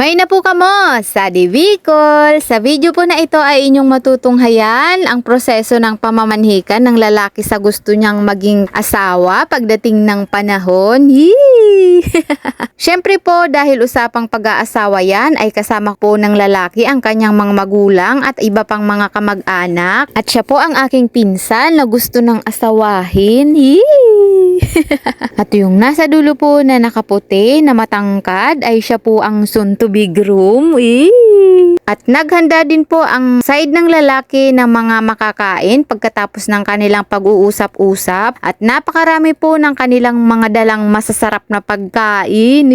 May na po kamo sa Bicol. Sa video po na ito ay inyong matutunghayan ang proseso ng pamamanhikan ng lalaki sa gusto niyang maging asawa pagdating ng panahon. Yee! Siyempre po dahil usapang pag-aasawa yan ay kasama po ng lalaki ang kanyang mga magulang at iba pang mga kamag-anak. At siya po ang aking pinsan na gusto ng asawahin. Yee! At yung nasa dulo po na nakaputi na matangkad ay siya po ang soon to be groom. At naghanda din po ang side ng lalaki ng mga makakain pagkatapos ng kanilang pag-uusap-usap. At napakarami po ng kanilang mga dalang masasarap na pagkain.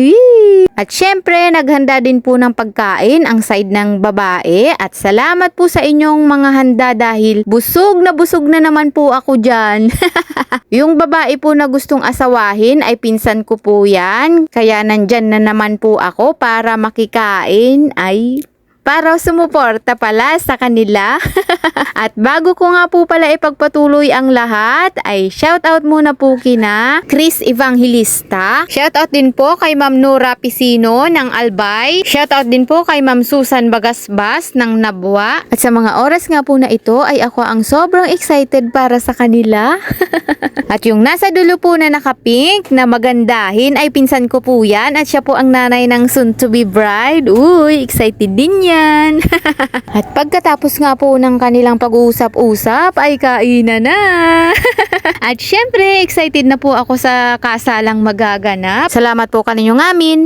At syempre naghanda din po ng pagkain ang side ng babae. At salamat po sa inyong mga handa dahil busog na naman po ako dyan. Yung babae po na gustong asawahin ay pinsan ko po yan. Kaya nandyan na naman po ako para makikain ay para sumuporta pala sa kanila. At bago ko nga po pala ipagpatuloy ang lahat, ay shoutout muna po kina Chris Evangelista. Shoutout din po kay Ma'am Nora Pisino ng Albay. Shoutout din po kay Ma'am Susan Bagasbas ng Nabwa. At sa mga oras nga po na ito ay ako ang sobrang excited para sa kanila. At yung nasa dulo po na nakapink na magandahin ay pinsan ko po yan. At siya po ang nanay ng soon to be bride. Uy, excited din yan. At pagkatapos nga po ng kanilang pag-uusap-usap ay kainan na. At syempre excited na po ako sa kasalang magaganap. Salamat po kaninyong amin.